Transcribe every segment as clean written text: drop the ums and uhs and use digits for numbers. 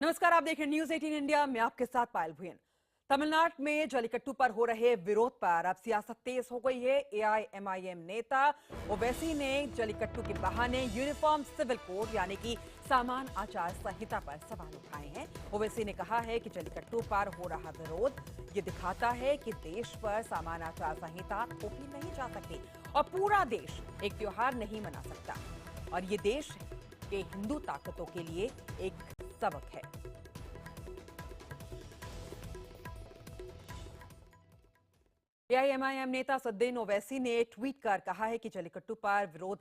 नमस्कार, आप देख रहे हैं न्यूज 18 इंडिया। मैं आपके साथ पायल भुयन। तमिलनाडु में जल्लीकट्टू पर हो रहे विरोध पर अब सियासत तेज हो गई है। एआईएमआईएम नेता ओवैसी ने जल्लीकट्टू के बहाने यूनिफॉर्म सिविल कोड यानी कि सामान आचार संहिता पर सवाल उठाए हैं। ओवैसी ने कहा है कि जल्लीकट्टू पर हो रहा विरोध ये दिखाता है कि देश पर सामान आचार संहिता थोपी नहीं जा सकती और पूरा देश एक त्योहार नहीं मना सकता, और ये देश के हिंदू ताकतों के लिए एक सबक है। एआईएमआईएम नेता असदुद्दीन ओवैसी ने ट्वीट कर कहा है कि जल्लीकट्टू पर विरोध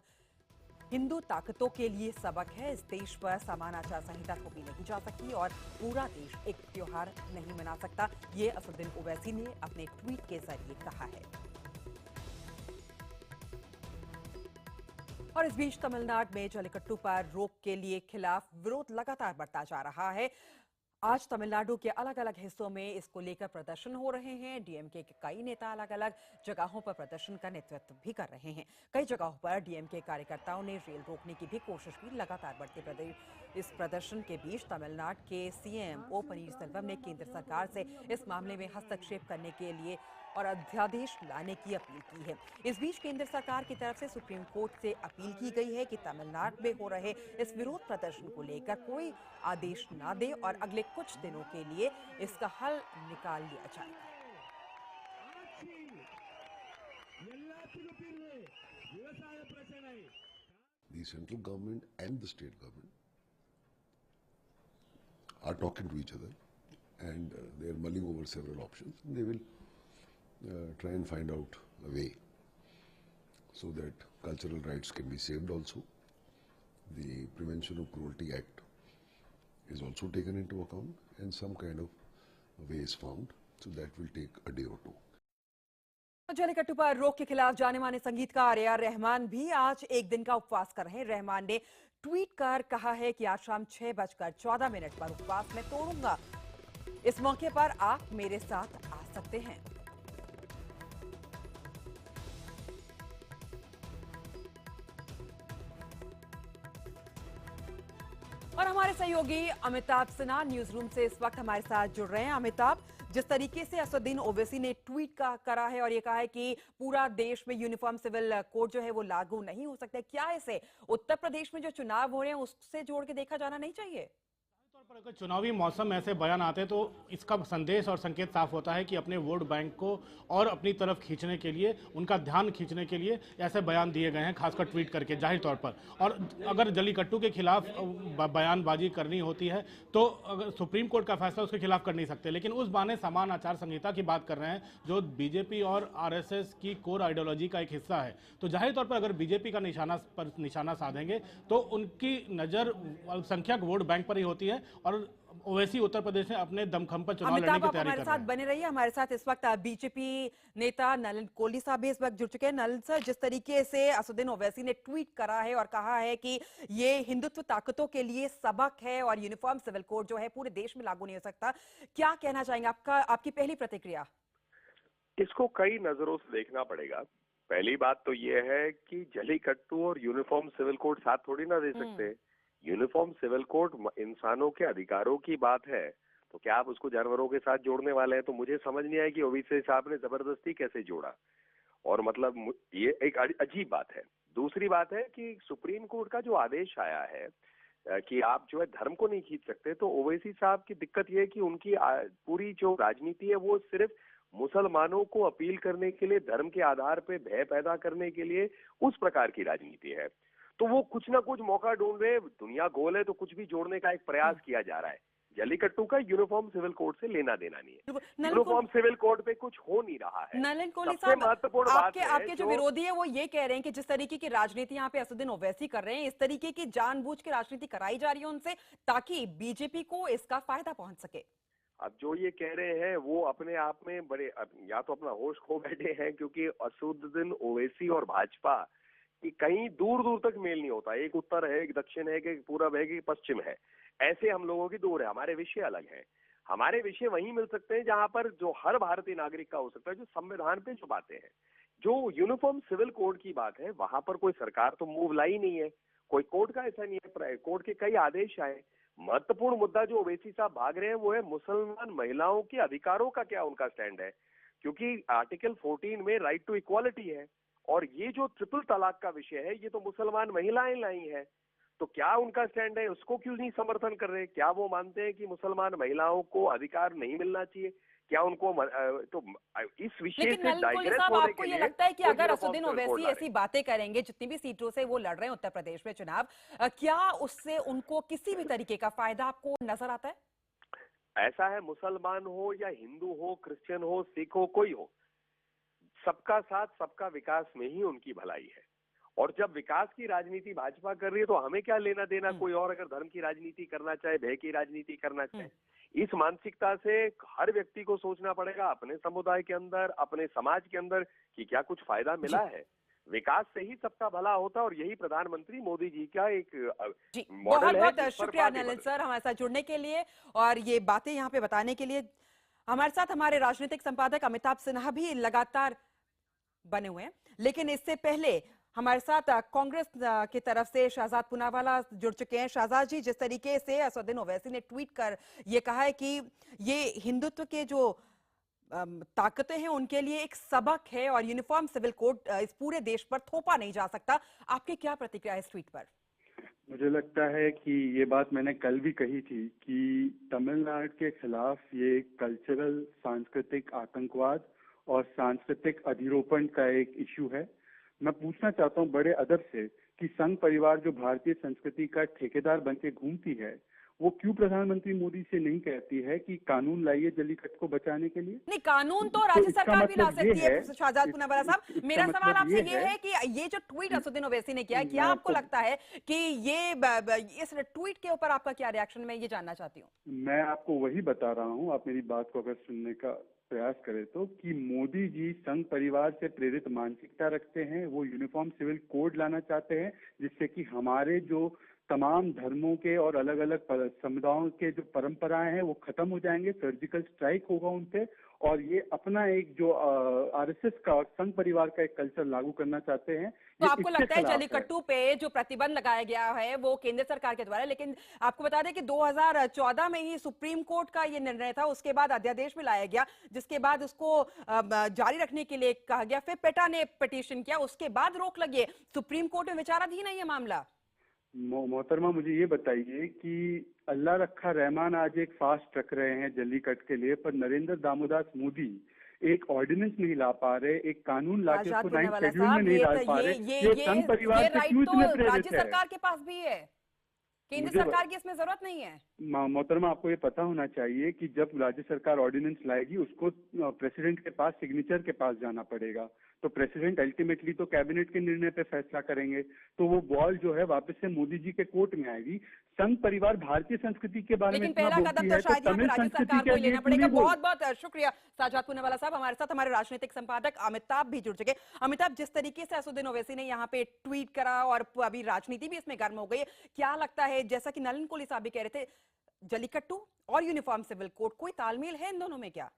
हिंदू ताकतों के लिए सबक है। इस देश पर सामान आचार संहिता थोपी नहीं जा सकती और पूरा देश एक त्योहार नहीं मना सकता, ये असदुद्दीन ओवैसी ने अपने ट्वीट के जरिए कहा है। और इस बीच तमिलनाडु में जल्लीकट्टू पर रोक के लिए खिलाफ विरोध लगातार बढ़ता जा रहा है। आज तमिलनाडु के अलग अलग हिस्सों में इसको लेकर प्रदर्शन हो रहे हैं। डीएमके के कई नेता अलग अलग जगहों पर प्रदर्शन का नेतृत्व भी कर रहे हैं। कई जगहों पर डीएमके कार्यकर्ताओं ने रेल रोकने की भी कोशिश की। लगातार बढ़ते इस प्रदर्शन के बीच तमिलनाडु के सीएम ओ पनीरसेल्वम ने केंद्र सरकार से इस मामले में हस्तक्षेप करने के लिए और अध्यादेश लाने की अपील की है। इस बीच केंद्र सरकार की तरफ से सुप्रीम कोर्ट से अपील की गई है कि तमिलनाडु में हो रहे इस विरोध प्रदर्शन को लेकर कोई आदेश ना दे और अगले कुछ दिनों के लिए इसका हल निकाल लिया जाए। The central government and the state government are talking to each other, and they are mulling over several options. And they will try and find out a way so that cultural rights can be saved also. The Prevention of Cruelty Act is also taken into account, and some kind of way is found. So that will take a day or two. Jallikattu पर रोक के खिलाफ जाने माने संगीतकार A R Rahman भी आज एक दिन का उपवास कर रहे हैं। रहमान ने ट्वीट कर कहा है कि आज शाम 6:14 पर उपवास मैं तोड़ूंगा। इस मौके पर आप मेरे साथ आ सकते हैं। और हमारे सहयोगी अमिताभ सिन्हा न्यूज रूम से इस वक्त हमारे साथ जुड़ रहे हैं। अमिताभ, जिस तरीके से असदुद्दीन ओवैसी ने ट्वीट करा है और ये कहा है कि पूरा देश में यूनिफॉर्म सिविल कोड जो है वो लागू नहीं हो सकता, क्या इसे उत्तर प्रदेश में जो चुनाव हो रहे हैं उससे जोड़ के देखा जाना नहीं चाहिए? पर अगर चुनावी मौसम में ऐसे बयान आते हैं तो इसका संदेश और संकेत साफ होता है कि अपने वोट बैंक को और अपनी तरफ खींचने के लिए, उनका ध्यान खींचने के लिए ऐसे बयान दिए गए हैं, खासकर ट्वीट करके जाहिर तौर पर। और अगर जल्लीकट्टू के खिलाफ बयानबाजी करनी होती है तो अगर सुप्रीम कोर्ट का फैसला उसके खिलाफ कर नहीं सकते, लेकिन उस बहाने समान आचार संहिता की बात कर रहे हैं जो बीजेपी और आरएसएस की कोर आइडियोलॉजी का एक हिस्सा है। तो जाहिर तौर पर अगर बीजेपी का निशाना साधेंगे तो उनकी नजर अल्पसंख्यक वोट बैंक पर ही होती है और ओवैसी उत्तर प्रदेश में अपने दमखम पर चुनाव लड़ने की तैयारी कर रहे हैं। हमारे साथ बने रहिए। हमारे साथ इस वक्त बीजेपी नेता नलिन कोहली साहब भी इस वक्त जुड़ चुके हैं। नलिन सर, जिस तरीके से असदुद्दीन ओवैसी ने ट्वीट करा है और कहा है कि ये हिंदुत्व ताकतों के लिए सबक है और यूनिफॉर्म सिविल कोड जो है पूरे देश में लागू नहीं हो सकता, क्या कहना चाहेंगे? आपकी पहली प्रतिक्रिया? इसको कई नजरों से देखना पड़ेगा। पहली बात तो ये है कि जल्लीकट्टू और यूनिफॉर्म सिविल कोड साथ थोड़ी ना दे सकते। यूनिफॉर्म सिविल कोड इंसानों के अधिकारों की बात है, तो क्या आप उसको जानवरों के साथ जोड़ने वाले हैं? तो मुझे समझ नहीं आया कि ओवैसी साहब ने जबरदस्ती कैसे जोड़ा, और मतलब ये एक अजीब बात है। दूसरी बात है कि सुप्रीम कोर्ट का जो आदेश आया है कि आप जो है धर्म को नहीं खींच सकते, तो ओवैसी साहब की दिक्कत ये है कि उनकी पूरी जो राजनीति है वो सिर्फ मुसलमानों को अपील करने के लिए, धर्म के आधार पे भय पैदा करने के लिए उस प्रकार की राजनीति है। तो वो कुछ ना कुछ मौका ढूंढ रहे। दुनिया गोल है तो कुछ भी जोड़ने का एक प्रयास किया जा रहा है। जल्लीकट्टू का यूनिफॉर्म सिविल कोड से लेना देना नहीं है। यूनिफॉर्म सिविल कोड पे कुछ हो नहीं रहा है। नलिन कोहली सबसे साहब, महत्वपूर्ण बात है आपके जो विरोधी है वो ये कह रहे हैं कि जिस तरीके की राजनीति यहाँ पे असदुद्दीन ओवैसी कर रहे हैं, इस तरीके की जानबूझ के राजनीति कराई जा रही है उनसे ताकि बीजेपी को इसका फायदा पहुंच सके। अब जो ये कह रहे हैं वो अपने आप में बड़े, या तो अपना होश खो बैठे हैं, क्योंकि असदुद्दीन ओवैसी और भाजपा कि कहीं दूर दूर तक मेल नहीं होता। एक उत्तर है, एक दक्षिण है, कि पूरब है, कि पश्चिम है। ऐसे हम लोगों की दूर है। हमारे विषय अलग हैं। हमारे विषय वहीं मिल सकते हैं जहां पर जो हर भारतीय नागरिक का हो सकता है, जो संविधान पे जो बातें हैं। जो यूनिफॉर्म सिविल कोड की बात है, वहां पर कोई सरकार तो मूव लाई नहीं है। कोई कोर्ट का ऐसा नहीं है। कोर्ट के कई आदेश आए, महत्वपूर्ण मुद्दा जो ओवैसी साहब भाग रहे हैं वो है मुसलमान महिलाओं के अधिकारों का क्या उनका स्टैंड है, क्योंकि आर्टिकल 14 में राइट टू इक्वालिटी है, और ये जो ट्रिपल तलाक का विषय है ये तो मुसलमान महिलाएं लाई हैं। तो क्या उनका स्टैंड है, उसको क्यों नहीं समर्थन कर रहे? क्या वो मानते हैं कि मुसलमान महिलाओं को अधिकार नहीं मिलना चाहिए? क्या उनको तो इस विषय लेकिन से नलिन कोहली डाइग्रेस साहब, होने आपको के ये लिए लगता है कि वो अगर uniform Asaduddin civil code Owaisi ला ऐसी बातें करेंगे, जितनी भी सीटों से वो लड़ रहे हैं उत्तर प्रदेश में चुनाव, क्या उससे उनको किसी भी तरीके का फायदा आपको नजर आता है? ऐसा है, मुसलमान हो या हिंदू हो, क्रिश्चियन हो, सिख हो, कोई हो, सबका साथ सबका विकास में ही उनकी भलाई है। और जब विकास की राजनीति भाजपा कर रही है तो हमें क्या लेना देना, कोई और अगर धर्म की राजनीति करना चाहे, भय की राजनीति करना चाहे। इस मानसिकता से हर व्यक्ति को सोचना पड़ेगा अपने समुदाय के अंदर, अपने समाज के अंदर, कि क्या कुछ फायदा मिला है। विकास से ही सबका भला होता है, और यही प्रधानमंत्री मोदी जी का एक मॉडल है। बहुत बहुत शुक्रिया नलिन सर हमारे साथ जुड़ने के लिए और ये बातें यहाँ पे बताने के लिए। हमारे साथ हमारे राजनीतिक संपादक अमिताभ सिन्हा भी लगातार बने हुए हैं, लेकिन इससे पहले हमारे साथ कांग्रेस की तरफ से शहजाद पूनावाला जुड़ चुके हैं। शहजाद जी, जिस तरीके से असदुद्दीन ओवैसी ने ट्वीट कर ये कहा है कि ये हिंदुत्व के जो ताकतें हैं उनके लिए एक सबक है और यूनिफॉर्म सिविल कोड इस पूरे देश पर थोपा नहीं जा सकता, आपकी क्या प्रतिक्रिया है इस ट्वीट पर? मुझे लगता है कि ये बात मैंने कल भी कही थी कि तमिलनाडु के खिलाफ ये कल्चरल सांस्कृतिक आतंकवाद और सांस्कृतिक अधिरोपण का एक इश्यू है। मैं पूछना चाहता हूँ बड़े अदब से कि संघ परिवार जो भारतीय संस्कृति का ठेकेदार बनके घूमती है, वो क्यों प्रधानमंत्री मोदी से नहीं कहती है कि कानून लाइए जल्लीकट्ट को बचाने के लिए? नहीं, कानून तो राज्य सरकार भी ला सकती है शहजाद पूनावाला साहब। मेरा सवाल आपसे ये है कि ये जो ट्वीट असदुद्दीन ओवैसी ने किया, क्या आपको लगता है कि ये इस ट्वीट के ऊपर आपका क्या रिएक्शन, मैं ये जानना चाहती हूँ। मैं आपको वही बता रहा हूँ, आप मेरी बात को अगर सुनने का प्रयास करें तो, कि मोदी जी संघ परिवार से प्रेरित मानसिकता रखते हैं। वो यूनिफॉर्म सिविल कोड लाना चाहते हैं जिससे कि हमारे जो तमाम धर्मों के और अलग अलग समुदायों के जो परंपराएं हैं वो खत्म हो जाएंगे, सर्जिकल स्ट्राइक होगा उन पे, और ये अपना एक जो आरएसएस का और संघ परिवार का एक कल्चर लागू करना चाहते हैं। तो आपको लगता है जल्लीकट्टू पे जो प्रतिबंध लगाया गया है वो केंद्र सरकार के द्वारा, लेकिन आपको बता दें कि 2014 में ही सुप्रीम कोर्ट का ये निर्णय था, उसके बाद अध्यादेश में लाया गया, जिसके बाद उसको जारी रखने के लिए कहा गया, फिर पेटा ने पिटीशन किया, उसके बाद रोक लगी है। सुप्रीम कोर्ट में विचाराधीन है ये मामला। मोहतरमा, मुझे ये बताइए कि अल्लाह रखा रहमान आज एक फास्ट रख रहे हैं जल्लीकट्ट के लिए, पर नरेंद्र दामोदास मोदी एक ऑर्डिनेंस नहीं ला पा रहे, एक कानून लाके उसको 9th शेड्यूल में नहीं डाल पा रहे। ये संघ परिवार से क्यों इतने प्रेरित है? राज्य सरकार के पास भी है, केंद्र सरकार की इसमें जरूरत नहीं है। मोहतरमा, आपको ये पता होना चाहिए कि जब राज्य सरकार ऑर्डिनेंस लाएगी उसको प्रेसिडेंट के पास, सिग्नेचर के पास जाना पड़ेगा, तो प्रेसिडेंट अल्टीमेटली तो कैबिनेट के निर्णय पे फैसला करेंगे, तो वो बॉल जो है वापस से मोदी जी के कोर्ट में आएगी। संघ परिवार भारतीय संस्कृति के बारे में पहला कदम तो शायद यहाँ पे राज्य सरकार को लेना पड़ेगा। बहुत बहुत शुक्रिया शहजाद पूनावाला साहब। हमारे साथ हमारे राजनीतिक संपादक अमिताभ भी जुड़ चुके। अमिताभ, जिस तरीके से असदुद्दीन ओवैसी ने यहाँ पे ट्वीट करा और अभी राजनीति भी इसमें गर्म हो गई है, क्या लगता है, जैसा कि नलिन कोहली साहब भी कह रहे थे, जल्लीकट्टू और यूनिफॉर्म सिविल कोड, कोई तालमेल है इन दोनों में क्या?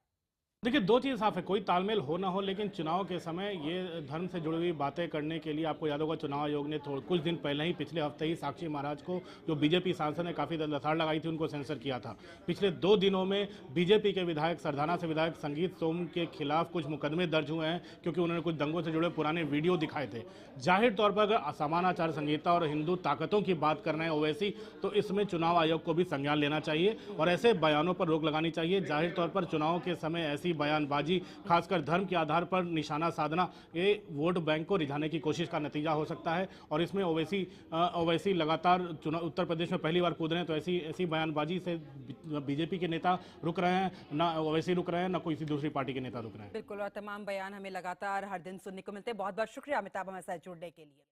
देखिए, दो चीज़ साफ है, कोई तालमेल हो ना हो, लेकिन चुनाव के समय ये धर्म से जुड़ी हुई बातें करने के लिए आपको याद होगा चुनाव आयोग ने कुछ दिन पहले ही, पिछले हफ्ते ही, साक्षी महाराज को, जो बीजेपी सांसद ने काफ़ी लताड़ लगाई थी, उनको सेंसर किया था। पिछले 2 दिनों में बीजेपी के विधायक, सरधाना से विधायक संगीत सोम के खिलाफ कुछ मुकदमे दर्ज हुए हैं क्योंकि उन्होंने कुछ दंगों से जुड़े पुराने वीडियो दिखाए थे। जाहिर तौर पर अगर समान आचार संहिता और हिंदू ताकतों की बात कर रहे हैं ओवैसी, तो इसमें चुनाव आयोग को भी संज्ञान लेना चाहिए और ऐसे बयानों पर रोक लगानी चाहिए। जाहिर तौर पर चुनाव के समय ऐसी बयानबाजी, खासकर धर्म के आधार पर निशाना साधना, ये वोट बैंक को रिझाने की कोशिश का नतीजा हो सकता है और इसमें ओवैसी लगातार उत्तर प्रदेश में पहली बार कूद रहे हैं, तो ऐसी बयानबाजी से बीजेपी के नेता रुक रहे हैं, ना ओवैसी रुक रहे हैं, ना किसी दूसरी पार्टी के नेता रुक रहे हैं। बिल्कुल, और तमाम बयान हमें लगातार हर दिन सुनने को मिलते हैं। बहुत बहुत शुक्रिया अमिताभ हमारे साथ जुड़ने के लिए।